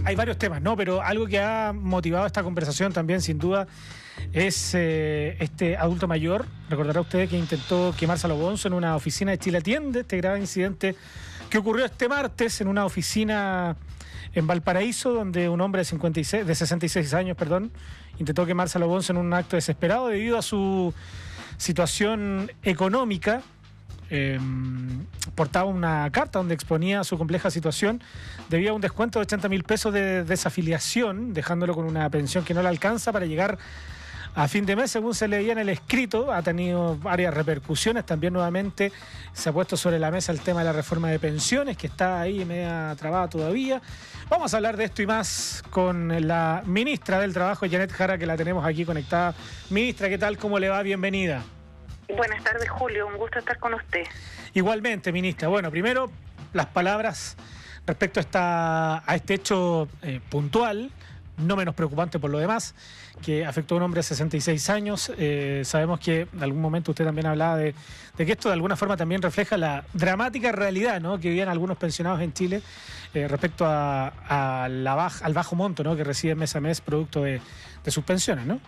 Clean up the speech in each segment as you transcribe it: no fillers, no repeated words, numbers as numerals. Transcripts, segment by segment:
hay varios temas, ¿no? Pero algo que ha motivado esta conversación también, sin duda, es este adulto mayor. Recordará usted que intentó quemarse a lo bonzo en una oficina de Chile Atiende, este grave incidente que ocurrió este martes en una oficina en Valparaíso, donde un hombre de 66 años, intentó quemarse a lo bonzo en un acto desesperado debido a su situación económica. Portaba una carta donde exponía su compleja situación. Debía un descuento de 80.000 pesos de desafiliación, dejándolo con una pensión que no le alcanza para llegar a fin de mes, según se leía en el escrito. Ha tenido varias repercusiones. También nuevamente se ha puesto sobre la mesa el tema de la reforma de pensiones, que está ahí media trabada todavía. Vamos a hablar de esto y más con la ministra del Trabajo, Janet Jara, que la tenemos aquí conectada. Ministra, ¿qué tal? ¿Cómo le va? Bienvenida. Buenas tardes, Julio. Un gusto estar con usted. Igualmente, ministra. Bueno, primero, las palabras respecto a este hecho puntual, no menos preocupante por lo demás, que afectó a un hombre de 66 años. Sabemos que en algún momento usted también hablaba de que esto de alguna forma también refleja la dramática realidad, ¿no?, que vivían algunos pensionados en Chile respecto al bajo monto, ¿no?, que reciben mes a mes producto de sus pensiones, ¿no?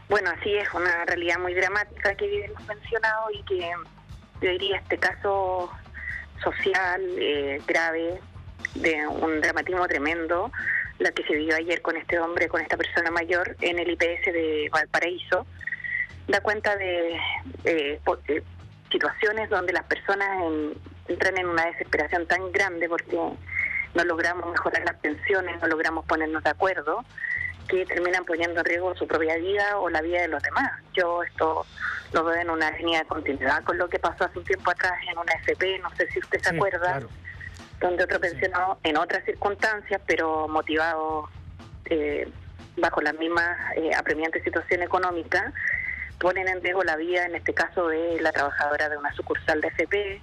Bueno, así es, una realidad muy dramática que viven los pensionados y que yo diría este caso social grave, de un dramatismo tremendo, la que se vivió ayer con este hombre, con esta persona mayor en el IPS de Valparaíso, da cuenta de situaciones donde las personas entran en una desesperación tan grande porque no logramos mejorar las pensiones, no logramos ponernos de acuerdo, que terminan poniendo en riesgo su propia vida o la vida de los demás. Yo esto lo veo en una línea de continuidad con lo que pasó hace un tiempo atrás en una AFP, no sé si usted se acuerda, claro, donde otro pensionado, en otras circunstancias, pero motivado bajo la misma apremiante situación económica, ponen en riesgo la vida, en este caso de la trabajadora de una sucursal de AFP,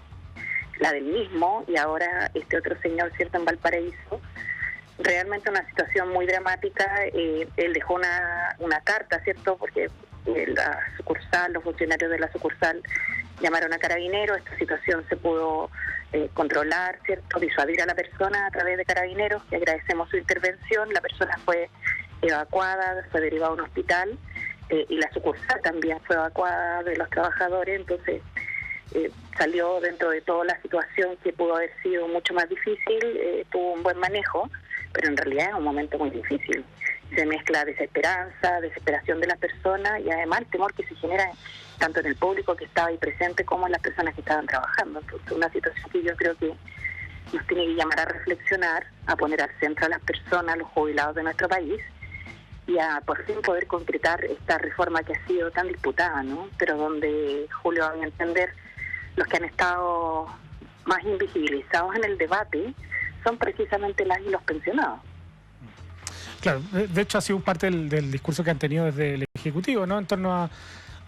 la del mismo, y ahora este otro señor, ¿cierto?, en Valparaíso. Realmente una situación muy dramática. Él dejó una carta, ¿cierto?, porque la sucursal, los funcionarios de la sucursal llamaron a Carabineros. Esta situación se pudo controlar, ¿cierto?, disuadir a la persona a través de Carabineros, que agradecemos su intervención. La persona fue evacuada, fue derivada a un hospital, y la sucursal también fue evacuada de los trabajadores. Entonces salió dentro de toda la situación, que pudo haber sido mucho más difícil. Tuvo un buen manejo, pero en realidad es un momento muy difícil. Se mezcla desesperación de las personas y además el temor que se genera tanto en el público que estaba ahí presente como en las personas que estaban trabajando. Entonces, una situación que yo creo que nos tiene que llamar a reflexionar, a poner al centro a las personas, a los jubilados de nuestro país, y a por fin poder concretar esta reforma que ha sido tan disputada, ¿no? Pero donde, Julio, a mi entender, los que han estado más invisibilizados en el debate son precisamente las y los pensionados. Claro, de hecho ha sido parte del discurso que han tenido desde el Ejecutivo, ¿no?, en torno a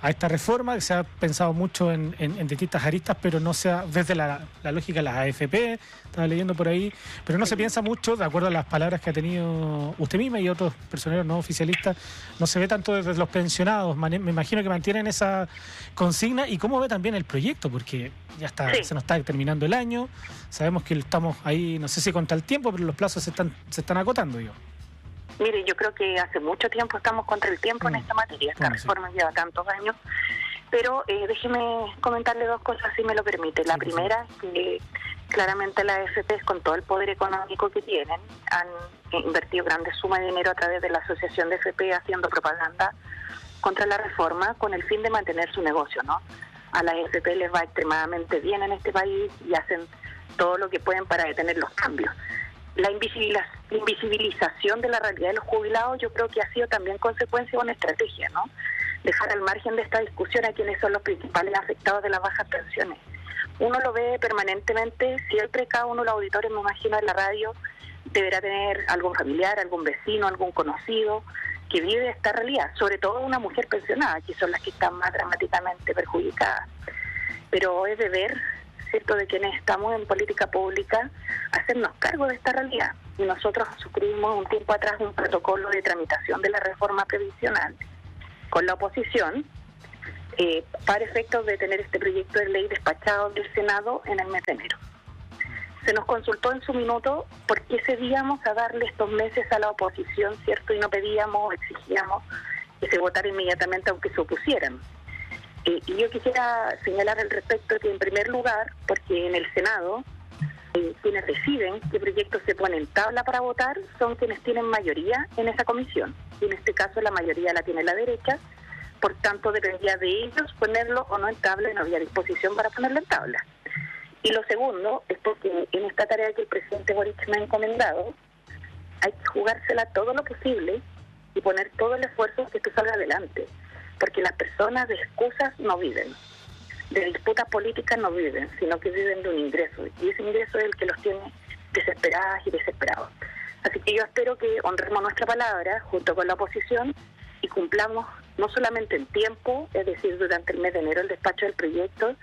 esta reforma, que se ha pensado mucho en distintas aristas, pero no se ha, desde la lógica de las AFP, estaba leyendo por ahí, pero no se piensa mucho, de acuerdo a las palabras que ha tenido usted misma y otros personeros no oficialistas, no se ve tanto desde los pensionados. Me imagino que mantienen esa consigna. ¿Y cómo ve también el proyecto? Porque ya está, se nos está terminando el año, sabemos que estamos ahí, no sé si contra el tiempo, pero los plazos se están acotando, yo. Mire, yo creo que hace mucho tiempo estamos contra el tiempo en esta materia. Esta reforma lleva tantos años. Pero déjeme comentarle dos cosas, si me lo permite. La primera es que claramente las AFP, con todo el poder económico que tienen, han invertido grandes sumas de dinero a través de la Asociación de AFP haciendo propaganda contra la reforma con el fin de mantener su negocio, ¿no? A las AFP les va extremadamente bien en este país y hacen todo lo que pueden para detener los cambios. La invisibilización de la realidad de los jubilados yo creo que ha sido también consecuencia de una estrategia, ¿no? Dejar al margen de esta discusión a quienes son los principales afectados de las bajas pensiones. Uno lo ve permanentemente, siempre cada uno de los auditores, me imagino, en la radio, deberá tener algún familiar, algún vecino, algún conocido que vive esta realidad, sobre todo una mujer pensionada, que son las que están más dramáticamente perjudicadas. Pero es deber, ¿cierto?, de quienes estamos en política pública, hacernos cargo de esta realidad. Y nosotros suscribimos un tiempo atrás un protocolo de tramitación de la reforma previsional con la oposición, para efectos de tener este proyecto de ley despachado del Senado en el mes de enero. se nos consultó en su minuto por qué cedíamos a darle estos meses a la oposición, ¿cierto? Y no pedíamos, exigíamos que se votara inmediatamente aunque se opusieran. Y yo quisiera señalar al respecto que, en primer lugar, porque en el Senado quienes deciden qué proyectos se ponen en tabla para votar son quienes tienen mayoría en esa comisión. Y en este caso la mayoría la tiene la derecha, por tanto dependía de ellos ponerlo o no en tabla y no había disposición para ponerlo en tabla. Y lo segundo es porque en esta tarea que el presidente Boric me ha encomendado, hay que jugársela todo lo posible y poner todo el esfuerzo que esto salga adelante, porque las personas de excusas no viven, de disputas políticas no viven, sino que viven de un ingreso, y ese ingreso es el que los tiene desesperadas y desesperados. Así que yo espero que honremos nuestra palabra junto con la oposición y cumplamos no solamente en tiempo, es decir, durante el mes de enero el despacho del proyecto,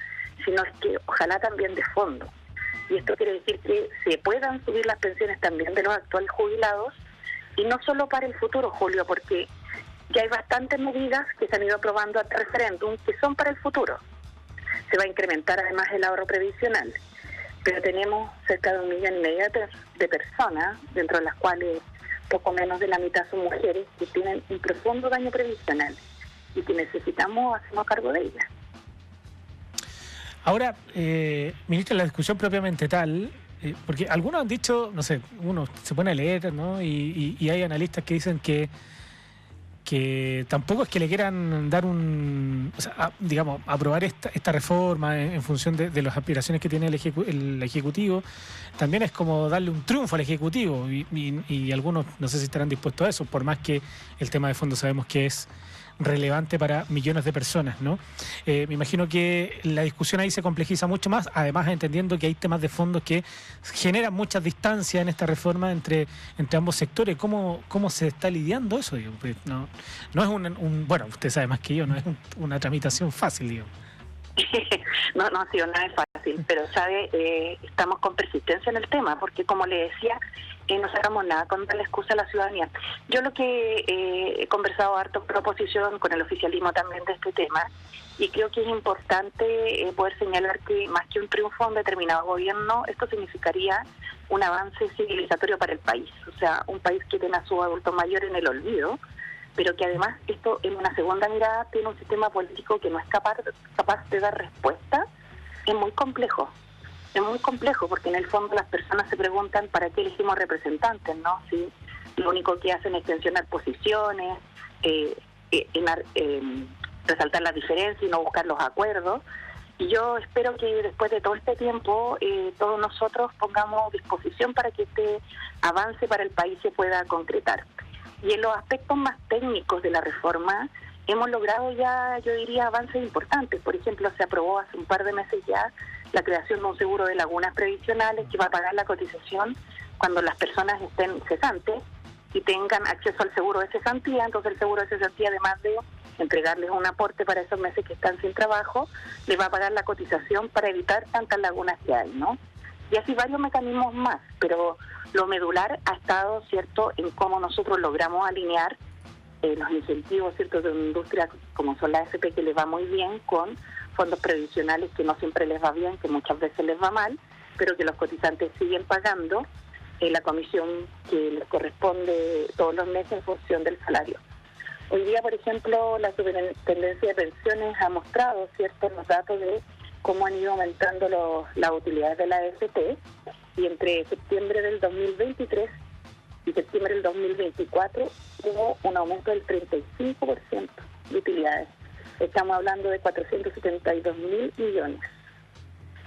sino que ojalá también de fondo. Y esto quiere decir que se puedan subir las pensiones también de los actuales jubilados, y no solo para el futuro, Julio, porque ya hay bastantes medidas que se han ido aprobando ante referéndum que son para el futuro. Se va a incrementar además el ahorro previsional, pero tenemos cerca de 1,5 millones de personas, dentro de las cuales poco menos de la mitad son mujeres, que tienen un profundo daño previsional y que necesitamos hacernos cargo de ellas. Ahora, ministra, la discusión propiamente tal, porque algunos han dicho, no sé, uno se pone a leer, ¿no? Y hay analistas que dicen que tampoco es que le quieran dar digamos, aprobar esta reforma en función de las aspiraciones que tiene el Ejecutivo. También es como darle un triunfo al Ejecutivo y algunos no sé si estarán dispuestos a eso, por más que el tema de fondo sabemos que es relevante para millones de personas, ¿no? Me imagino que la discusión ahí se complejiza mucho más, además entendiendo que hay temas de fondo que generan muchas distancias en esta reforma entre ambos sectores. ¿Cómo se está lidiando eso? Digo? Pues no es bueno, usted sabe más que yo, no es una tramitación fácil, digo. No, sí, no es fácil, pero sabe, estamos con persistencia en el tema, porque como le decía, no sacamos nada con la excusa a la ciudadanía. Yo lo que he conversado harto con la oposición, con el oficialismo también de este tema, y creo que es importante poder señalar que más que un triunfo de un determinado gobierno, esto significaría un avance civilizatorio para el país, o sea, un país que tiene a sus adultos mayores en el olvido, pero que además esto en una segunda mirada tiene un sistema político que no es capaz de dar respuesta. Es muy complejo porque en el fondo las personas se preguntan para qué elegimos representantes, ¿no? Si lo único que hacen es tensionar posiciones, resaltar las diferencias y no buscar los acuerdos. Y yo espero que después de todo este tiempo todos nosotros pongamos disposición para que este avance para el país se pueda concretar. Y en los aspectos más técnicos de la reforma hemos logrado ya, yo diría, avances importantes. Por ejemplo, se aprobó hace un par de meses ya la creación de un seguro de lagunas previsionales que va a pagar la cotización cuando las personas estén cesantes y tengan acceso al seguro de cesantía. Entonces el seguro de cesantía, además de entregarles un aporte para esos meses que están sin trabajo, les va a pagar la cotización para evitar tantas lagunas que hay, ¿no? Y así varios mecanismos más, pero lo medular ha estado, ¿cierto?, en cómo nosotros logramos alinear los incentivos, ¿cierto?, de una industria como son la AFP, que les va muy bien, con fondos previsionales que no siempre les va bien, que muchas veces les va mal, pero que los cotizantes siguen pagando la comisión que les corresponde todos los meses en función del salario. Hoy día, por ejemplo, la Superintendencia de Pensiones ha mostrado, ¿cierto?, los datos de cómo han ido aumentando las utilidades de la AFP, y entre septiembre del 2023 y septiembre del 2024 hubo un aumento del 35% de utilidades. Estamos hablando de 472.000 millones.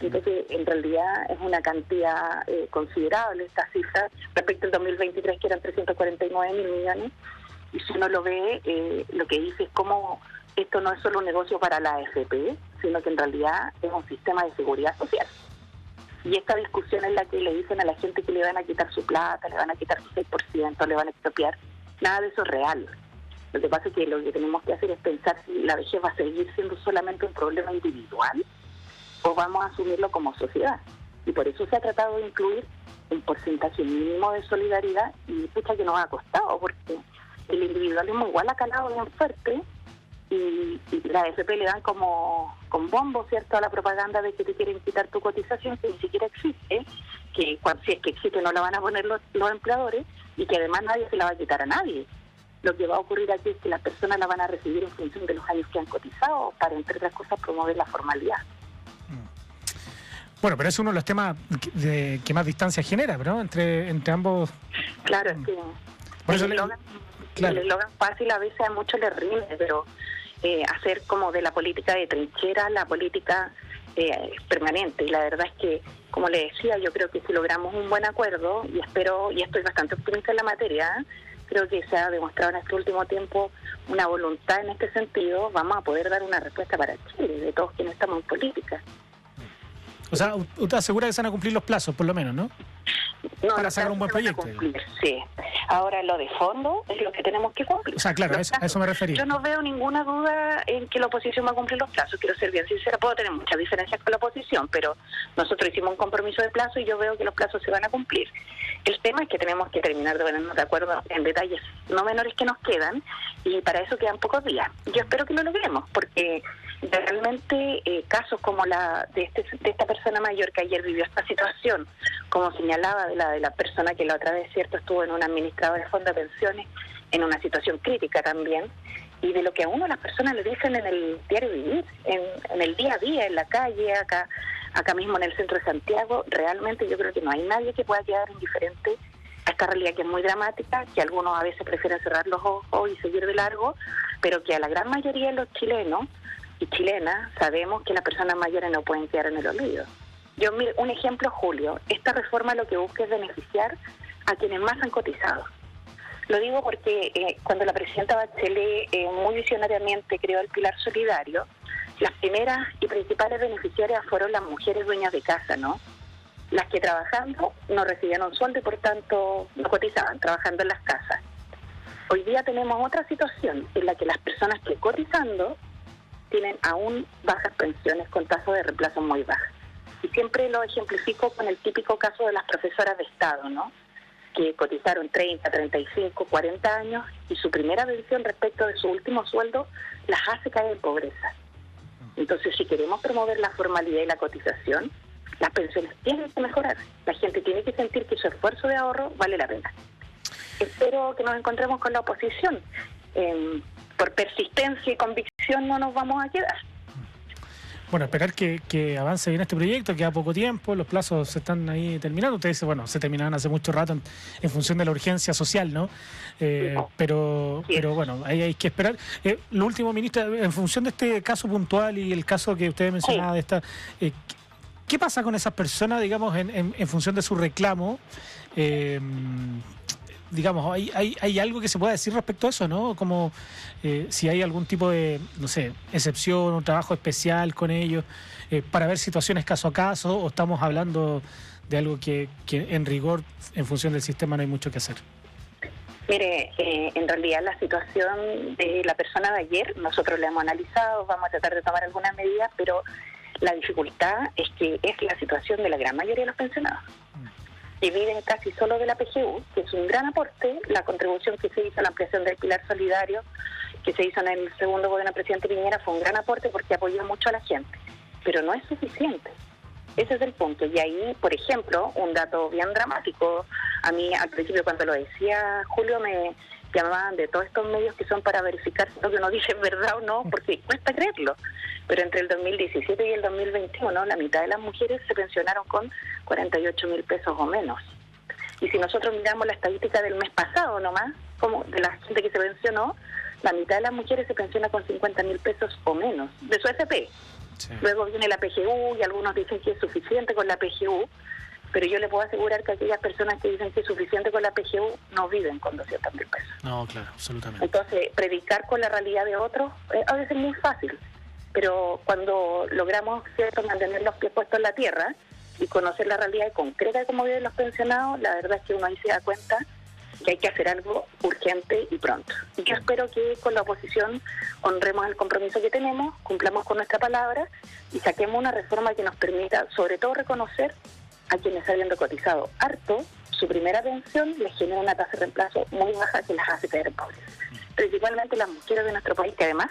Entonces, en realidad es una cantidad considerable esta cifra respecto al 2023, que eran 349.000 millones. Y si uno lo ve, lo que dice es cómo esto no es solo un negocio para la AFP, sino que en realidad es un sistema de seguridad social. Y esta discusión es la que le dicen a la gente que le van a quitar su plata, le van a quitar su 6%, le van a expropiar. Nada de eso es real. Lo que pasa es que lo que tenemos que hacer es pensar si la vejez va a seguir siendo solamente un problema individual o vamos a asumirlo como sociedad. Y por eso se ha tratado de incluir un porcentaje mínimo de solidaridad, y pucha que nos ha costado, porque el individualismo igual ha calado bien fuerte, y la AFP le dan como con bombo, ¿cierto?, a la propaganda de que te quieren quitar tu cotización, que ni siquiera existe, que si es que existe no la van a poner los empleadores, y que además nadie se la va a quitar a nadie. Lo que va a ocurrir aquí es que las personas la van a recibir en función de los años que han cotizado, para, entre otras cosas, promover la formalidad. Bueno, pero es uno de los temas que más distancia genera, ¿no? Entre ambos. Claro, es que por eso el eslogan fácil a veces a muchos les rinde, pero hacer como de la política de trinchera la política permanente. Y la verdad es que, como le decía, yo creo que si logramos un buen acuerdo, y espero, y estoy bastante optimista en la materia, creo que se ha demostrado en este último tiempo una voluntad en este sentido, vamos a poder dar una respuesta para Chile, de todos quienes estamos en política. O sea, usted asegura que se van a cumplir los plazos, por lo menos, ¿no? No, para sacar un buen proyecto. Sí. Ahora, lo de fondo es lo que tenemos que cumplir. O sea, claro, a eso me refería. Yo no veo ninguna duda en que la oposición va a cumplir los plazos. Quiero ser bien sincera, puedo tener muchas diferencias con la oposición, pero nosotros hicimos un compromiso de plazo y yo veo que los plazos se van a cumplir. El tema es que tenemos que terminar de ponernos de acuerdo en detalles no menores que nos quedan, y para eso quedan pocos días. Yo espero que lo logremos, porque realmente casos como la de esta persona mayor que ayer vivió esta situación, como señalaba de la persona que la otra vez, cierto, estuvo en un administrador de fondo de pensiones en una situación crítica también, y de lo que a uno las personas le dicen en el diario vivir, en el día a día, en la calle, acá mismo en el centro de Santiago, realmente yo creo que no hay nadie que pueda quedar indiferente a esta realidad, que es muy dramática, que algunos a veces prefieren cerrar los ojos y seguir de largo, pero que a la gran mayoría de los chilenos y chilenas sabemos que las personas mayores no pueden quedar en el olvido. Yo, mire, un ejemplo, Julio, esta reforma lo que busca es beneficiar a quienes más han cotizado. Lo digo porque cuando la presidenta Bachelet muy visionariamente creó el Pilar Solidario, las primeras y principales beneficiarias fueron las mujeres dueñas de casa, ¿no? Las que trabajando no recibían un sueldo y por tanto no cotizaban, trabajando en las casas. Hoy día tenemos otra situación en la que las personas que cotizando tienen aún bajas pensiones con tasas de reemplazo muy bajas. Y siempre lo ejemplifico con el típico caso de las profesoras de Estado, ¿no?, que cotizaron 30, 35, 40 años y su primera pensión respecto de su último sueldo las hace caer en pobreza. Entonces, si queremos promover la formalidad y la cotización, las pensiones tienen que mejorar. La gente tiene que sentir que su esfuerzo de ahorro vale la pena. Espero que nos encontremos con la oposición. Por persistencia y convicción no nos vamos a quedar. Bueno, esperar que avance bien este proyecto, queda poco tiempo, los plazos se están ahí terminando. Usted dice, bueno, se terminaron hace mucho rato en función de la urgencia social, ¿no? Pero bueno, ahí hay que esperar. Lo último, ministra, en función de este caso puntual y el caso que usted mencionaba de esta... ¿qué pasa con esas personas, digamos, en función de su reclamo? Digamos, ¿hay algo que se pueda decir respecto a eso, no? Como si hay algún tipo de, no sé, excepción, un trabajo especial con ellos, para ver situaciones caso a caso, o estamos hablando de algo que en rigor, en función del sistema, no hay mucho que hacer. Mire, en realidad la situación de la persona de ayer, nosotros la hemos analizado, vamos a tratar de tomar algunas medidas, pero la dificultad es que es la situación de la gran mayoría de los pensionados. Que viven casi solo de la PGU, que es un gran aporte. La contribución que se hizo a la ampliación del Pilar Solidario, que se hizo en el segundo gobierno del presidente Piñera, fue un gran aporte porque apoyó mucho a la gente, pero no es suficiente. Ese es el punto. Y ahí, por ejemplo, un dato bien dramático, a mí al principio cuando lo decía Julio me llamaban de todos estos medios que son para verificar si lo que uno dice es verdad o no, porque cuesta creerlo. Pero entre el 2017 y el 2021, la mitad de las mujeres se pensionaron con 48.000 pesos o menos. Y si nosotros miramos la estadística del mes pasado nomás, como de la gente que se pensionó, la mitad de las mujeres se pensiona con 50.000 pesos o menos de su AFP. Sí. Luego viene la PGU y algunos dicen que es suficiente con la PGU, pero yo le puedo asegurar que aquellas personas que dicen que es suficiente con la PGU no viven con 200.000 pesos. No, claro, absolutamente. Entonces, predicar con la realidad de otros a veces es muy fácil, pero cuando logramos, cierto, mantener los pies puestos en la tierra y conocer la realidad concreta de cómo viven los pensionados, la verdad es que uno ahí se da cuenta que hay que hacer algo urgente y pronto. Y yo espero que con la oposición honremos el compromiso que tenemos, cumplamos con nuestra palabra y saquemos una reforma que nos permita, sobre todo, reconocer a quienes habiendo cotizado harto, su primera pensión les genera una tasa de reemplazo muy baja que las hace caer en pobreza. Principalmente las mujeres de nuestro país, que además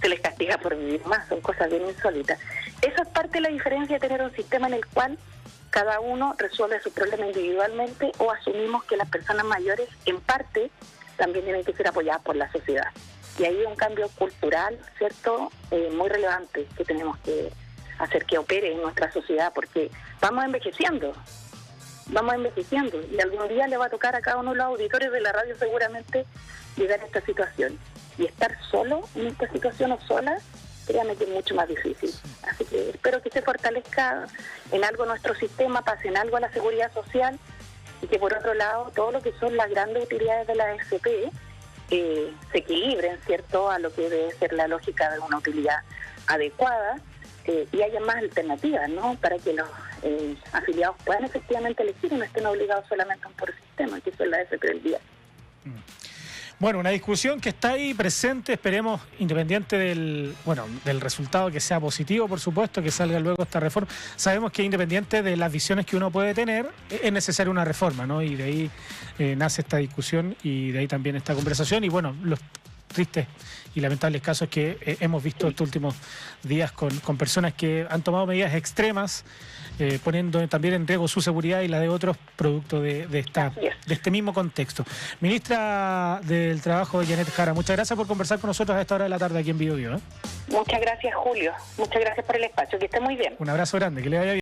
se les castiga por vivir más, son cosas bien insólitas. Eso es parte de la diferencia de tener un sistema en el cual cada uno resuelve su problema individualmente, o asumimos que las personas mayores, en parte, también tienen que ser apoyadas por la sociedad. Y ahí hay un cambio cultural, ¿cierto?, muy relevante que tenemos que hacer que opere en nuestra sociedad, porque vamos envejeciendo, y algún día le va a tocar a cada uno de los auditores de la radio seguramente llegar a esta situación. Y estar solo en esta situación o sola, créanme que es mucho más difícil. Así que espero que se fortalezca en algo nuestro sistema, pase en algo a la seguridad social, y que por otro lado todo lo que son las grandes utilidades de la AFP se equilibren, ¿cierto?, a lo que debe ser la lógica de una utilidad adecuada, y haya más alternativas, ¿no?, para que los afiliados puedan efectivamente elegir y no estén obligados solamente a un puro sistema, que eso es la AFP del día. Bueno, una discusión que está ahí presente, esperemos, independiente del resultado, que sea positivo, por supuesto, que salga luego esta reforma. Sabemos que independiente de las visiones que uno puede tener, es necesaria una reforma, ¿no? Y de ahí nace esta discusión y de ahí también esta conversación. Y bueno, los tristes y lamentables casos que hemos visto estos últimos días con personas que han tomado medidas extremas, poniendo también en riesgo su seguridad y la de otros, producto de este mismo contexto. Ministra del Trabajo, Janet Jara, muchas gracias por conversar con nosotros a esta hora de la tarde aquí en Biobío. Muchas gracias, Julio. Muchas gracias por el espacio. Que esté muy bien. Un abrazo grande, que le vaya bien.